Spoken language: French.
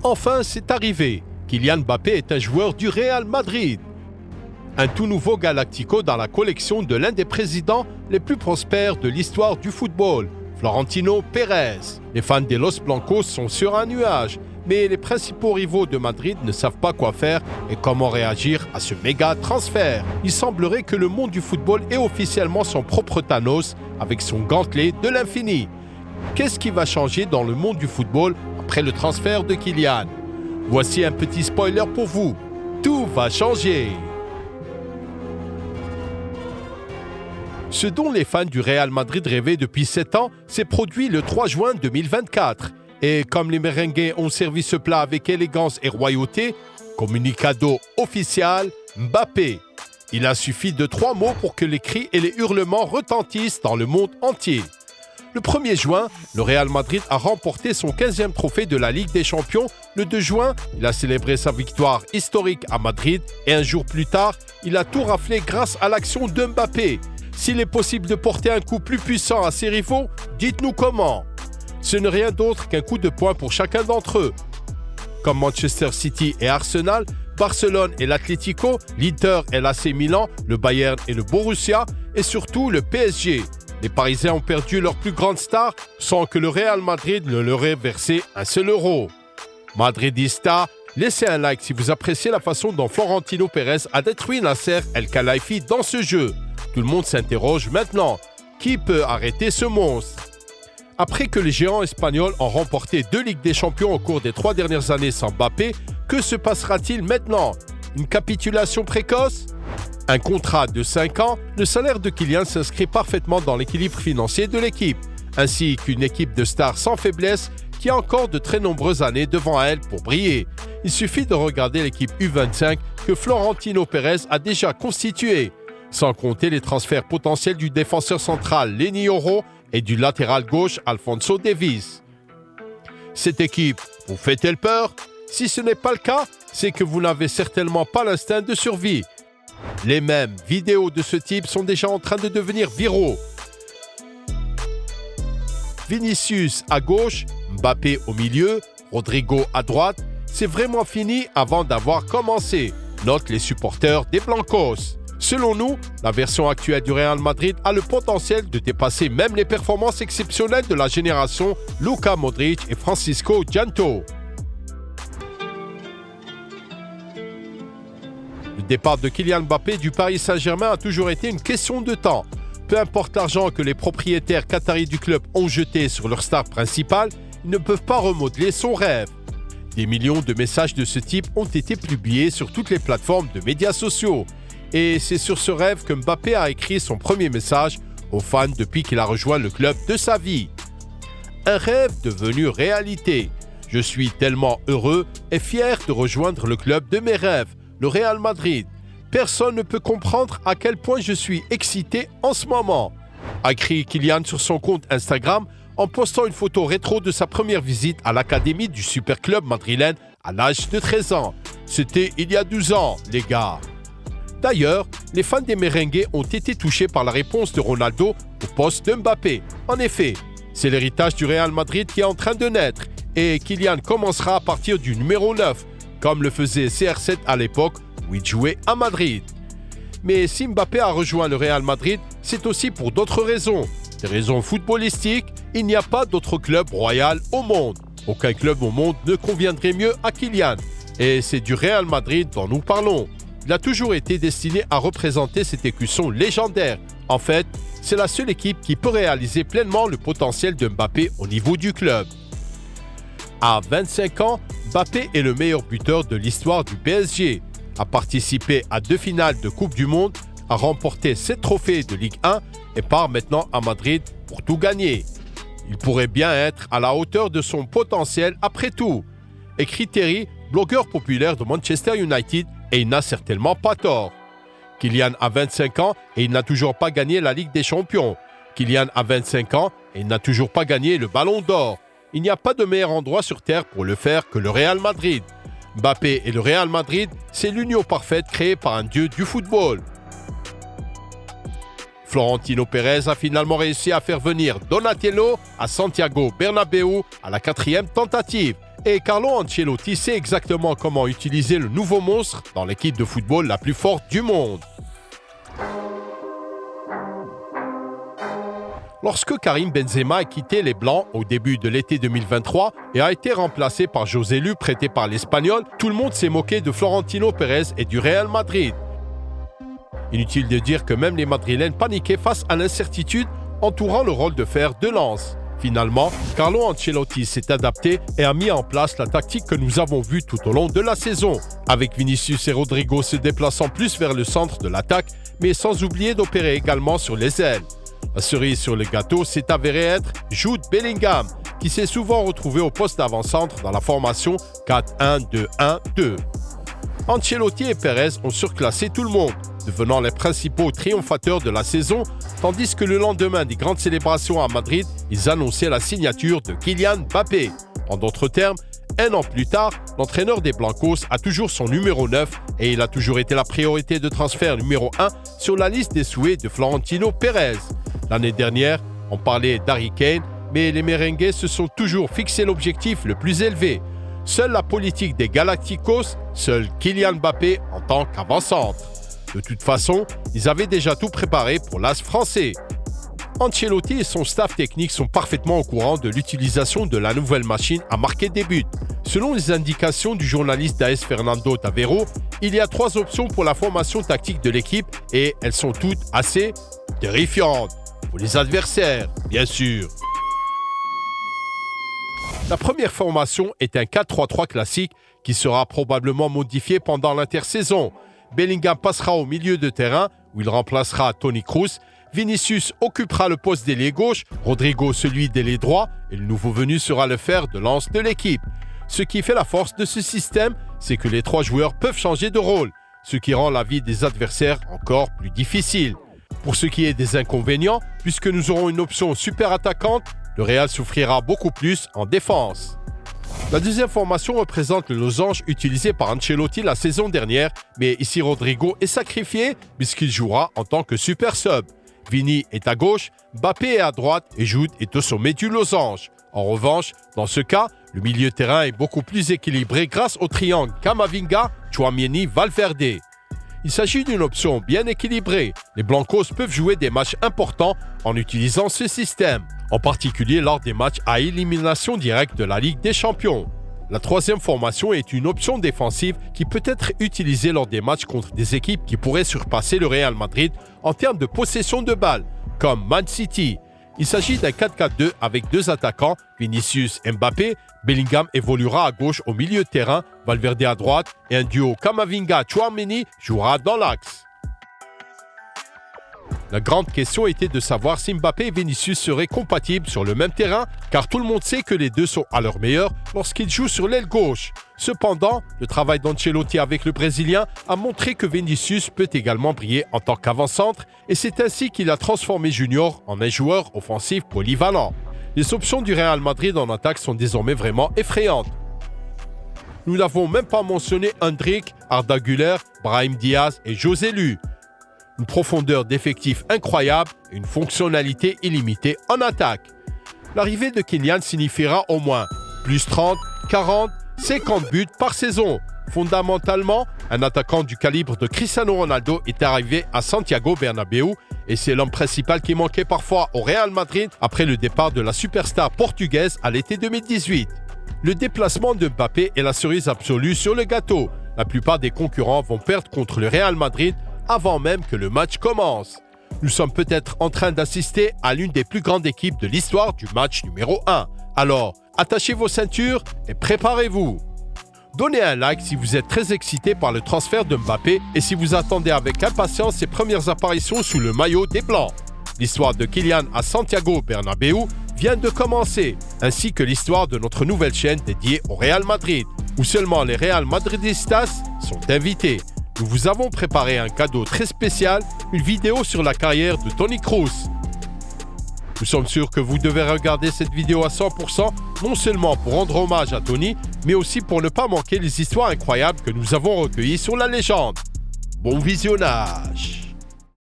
Enfin, c'est arrivé. Kylian Mbappé est un joueur du Real Madrid. Un tout nouveau Galactico dans la collection de l'un des présidents les plus prospères de l'histoire du football, Florentino Pérez. Les fans des Los Blancos sont sur un nuage, mais les principaux rivaux de Madrid ne savent pas quoi faire et comment réagir à ce méga transfert. Il semblerait que le monde du football ait officiellement son propre Thanos avec son gantelet de l'infini. Qu'est-ce qui va changer dans le monde du football après le transfert de Kylian? Voici un petit spoiler pour vous. Tout va changer. Ce dont les fans du Real Madrid rêvaient depuis 7 ans s'est produit le 3 juin 2024. Et comme les merengues ont servi ce plat avec élégance et royauté, communicado officiel, Mbappé. Il a suffi de 3 mots pour que les cris et les hurlements retentissent dans le monde entier. Le 1er juin, le Real Madrid a remporté son 15e trophée de la Ligue des Champions. Le 2 juin, il a célébré sa victoire historique à Madrid. Et un jour plus tard, il a tout raflé grâce à l'action de Mbappé. S'il est possible de porter un coup plus puissant à ses rivaux, dites-nous comment. Ce n'est rien d'autre qu'un coup de poing pour chacun d'entre eux. Comme Manchester City et Arsenal, Barcelone et l'Atlético, l'Inter et l'AC Milan, le Bayern et le Borussia, et surtout le PSG. Les Parisiens ont perdu leur plus grande star sans que le Real Madrid ne leur ait versé un seul euro. Madridista, laissez un like si vous appréciez la façon dont Florentino Pérez a détruit Nasser El Khelaifi dans ce jeu. Tout le monde s'interroge maintenant. Qui peut arrêter ce monstre? Après que les géants espagnols ont remporté 2 Ligues des Champions au cours des 3 dernières années sans Mbappé, que se passera-t-il maintenant? Une capitulation précoce? Un contrat de 5 ans, le salaire de Kylian s'inscrit parfaitement dans l'équilibre financier de l'équipe, ainsi qu'une équipe de stars sans faiblesse qui a encore de très nombreuses années devant elle pour briller. Il suffit de regarder l'équipe U25 que Florentino Pérez a déjà constituée, sans compter les transferts potentiels du défenseur central Leny Yoro et du latéral gauche Alphonso Davies. Cette équipe vous fait-elle peur? Si ce n'est pas le cas, c'est que vous n'avez certainement pas l'instinct de survie. Les mêmes vidéos de ce type sont déjà en train de devenir viraux. Vinicius à gauche, Mbappé au milieu, Rodrigo à droite, c'est vraiment fini avant d'avoir commencé, notent les supporters des Blancos. Selon nous, la version actuelle du Real Madrid a le potentiel de dépasser même les performances exceptionnelles de la génération Luka Modric et Francisco Gianto. Le départ de Kylian Mbappé du Paris Saint-Germain a toujours été une question de temps. Peu importe l'argent que les propriétaires qataris du club ont jeté sur leur star principale, ils ne peuvent pas remodeler son rêve. Des millions de messages de ce type ont été publiés sur toutes les plateformes de médias sociaux. Et c'est sur ce rêve que Mbappé a écrit son premier message aux fans depuis qu'il a rejoint le club de sa vie. Un rêve devenu réalité. Je suis tellement heureux et fier de rejoindre le club de mes rêves, le Real Madrid. Personne ne peut comprendre à quel point je suis excité en ce moment, a écrit Kylian sur son compte Instagram en postant une photo rétro de sa première visite à l'académie du super club madrilène à l'âge de 13 ans. C'était il y a 12 ans, les gars. D'ailleurs, les fans des merengues ont été touchés par la réponse de Ronaldo au poste de Mbappé. En effet, c'est l'héritage du Real Madrid qui est en train de naître et Kylian commencera à partir du numéro 9, comme le faisait CR7 à l'époque où il jouait à Madrid. Mais si Mbappé a rejoint le Real Madrid, c'est aussi pour d'autres raisons. Des raisons footballistiques, il n'y a pas d'autre club royal au monde. Aucun club au monde ne conviendrait mieux à Kylian. Et c'est du Real Madrid dont nous parlons. Il a toujours été destiné à représenter cet écusson légendaire. En fait, c'est la seule équipe qui peut réaliser pleinement le potentiel de Mbappé au niveau du club. À 25 ans, Mbappé est le meilleur buteur de l'histoire du PSG, a participé à 2 finales de Coupe du Monde, a remporté 7 trophées de Ligue 1 et part maintenant à Madrid pour tout gagner. Il pourrait bien être à la hauteur de son potentiel après tout, écrit Terry, blogueur populaire de Manchester United, et il n'a certainement pas tort. Kylian a 25 ans et il n'a toujours pas gagné la Ligue des Champions. Kylian a 25 ans et il n'a toujours pas gagné le Ballon d'Or. Il n'y a pas de meilleur endroit sur Terre pour le faire que le Real Madrid. Mbappé et le Real Madrid, c'est l'union parfaite créée par un dieu du football. Florentino Pérez a finalement réussi à faire venir Donatello à Santiago Bernabéu à la 4e tentative. Et Carlo Ancelotti sait exactement comment utiliser le nouveau monstre dans l'équipe de football la plus forte du monde. Lorsque Karim Benzema a quitté les Blancs au début de l'été 2023 et a été remplacé par José Lu prêté par l'Espagnol, tout le monde s'est moqué de Florentino Pérez et du Real Madrid. Inutile de dire que même les Madrilènes paniquaient face à l'incertitude entourant le rôle de fer de lance. Finalement, Carlo Ancelotti s'est adapté et a mis en place la tactique que nous avons vue tout au long de la saison, avec Vinicius et Rodrigo se déplaçant plus vers le centre de l'attaque, mais sans oublier d'opérer également sur les ailes. La cerise sur le gâteau s'est avérée être Jude Bellingham, qui s'est souvent retrouvé au poste d'avant-centre dans la formation 4-1-2-1-2. Ancelotti et Pérez ont surclassé tout le monde, devenant les principaux triomphateurs de la saison, tandis que le lendemain des grandes célébrations à Madrid, ils annonçaient la signature de Kylian Mbappé. En d'autres termes, un an plus tard, l'entraîneur des Blancos a toujours son numéro 9 et il a toujours été la priorité de transfert numéro 1 sur la liste des souhaits de Florentino Pérez. L'année dernière, on parlait d'Harry Kane, mais les merengues se sont toujours fixé l'objectif le plus élevé. Seule la politique des Galacticos, seul Kylian Mbappé en tant qu'avant-centre. De toute façon, ils avaient déjà tout préparé pour l'as français. Ancelotti et son staff technique sont parfaitement au courant de l'utilisation de la nouvelle machine à marquer des buts. Selon les indications du journaliste d'AS Fernando Tavero, il y a 3 options pour la formation tactique de l'équipe et elles sont toutes assez terrifiantes. Pour les adversaires, bien sûr. La première formation est un 4-3-3 classique qui sera probablement modifié pendant l'intersaison. Bellingham passera au milieu de terrain où il remplacera Toni Kroos. Vinicius occupera le poste d'ailier gauche, Rodrigo celui d'ailier droit et le nouveau venu sera le fer de lance de l'équipe. Ce qui fait la force de ce système, c'est que les 3 joueurs peuvent changer de rôle, ce qui rend la vie des adversaires encore plus difficile. Pour ce qui est des inconvénients, puisque nous aurons une option super attaquante, le Real souffrira beaucoup plus en défense. La deuxième formation représente le losange utilisé par Ancelotti la saison dernière, mais ici Rodrigo est sacrifié puisqu'il jouera en tant que super sub. Vini est à gauche, Mbappé est à droite et Jude est au sommet du losange. En revanche, dans ce cas, le milieu de terrain est beaucoup plus équilibré grâce au triangle Camavinga, Tchouaméni, Valverde. Il s'agit d'une option bien équilibrée. Les Blancos peuvent jouer des matchs importants en utilisant ce système, en particulier lors des matchs à élimination directe de la Ligue des Champions. La troisième formation est une option défensive qui peut être utilisée lors des matchs contre des équipes qui pourraient surpasser le Real Madrid en termes de possession de balle, comme Man City. Il s'agit d'un 4-4-2 avec 2 attaquants, Vinicius et Mbappé. Bellingham évoluera à gauche au milieu de terrain, Valverde à droite et un duo Camavinga-Tchouaméni jouera dans l'axe. La grande question était de savoir si Mbappé et Vinicius seraient compatibles sur le même terrain, car tout le monde sait que les deux sont à leur meilleur lorsqu'ils jouent sur l'aile gauche. Cependant, le travail d'Ancelotti avec le Brésilien a montré que Vinicius peut également briller en tant qu'avant-centre, et c'est ainsi qu'il a transformé Junior en un joueur offensif polyvalent. Les options du Real Madrid en attaque sont désormais vraiment effrayantes. Nous n'avons même pas mentionné Endrick, Arda Güler, Brahim Diaz et José Lu. Une profondeur d'effectifs incroyable et une fonctionnalité illimitée en attaque. L'arrivée de Kylian signifiera au moins plus 30, 40, 50 buts par saison. Fondamentalement, un attaquant du calibre de Cristiano Ronaldo est arrivé à Santiago Bernabéu et c'est l'homme principal qui manquait parfois au Real Madrid après le départ de la superstar portugaise à l'été 2018. Le déplacement de Mbappé est la cerise absolue sur le gâteau. La plupart des concurrents vont perdre contre le Real Madrid avant même que le match commence. Nous sommes peut-être en train d'assister à l'une des plus grandes équipes de l'histoire du match numéro 1. Alors, attachez vos ceintures et préparez-vous. Donnez un like si vous êtes très excité par le transfert de Mbappé et si vous attendez avec impatience ses premières apparitions sous le maillot des Blancs. L'histoire de Kylian à Santiago Bernabéu vient de commencer, ainsi que l'histoire de notre nouvelle chaîne dédiée au Real Madrid, où seulement les Real Madridistas sont invités. Nous vous avons préparé un cadeau très spécial, une vidéo sur la carrière de Toni Kroos. Nous sommes sûrs que vous devez regarder cette vidéo à 100%, non seulement pour rendre hommage à Toni, mais aussi pour ne pas manquer les histoires incroyables que nous avons recueillies sur la légende. Bon visionnage!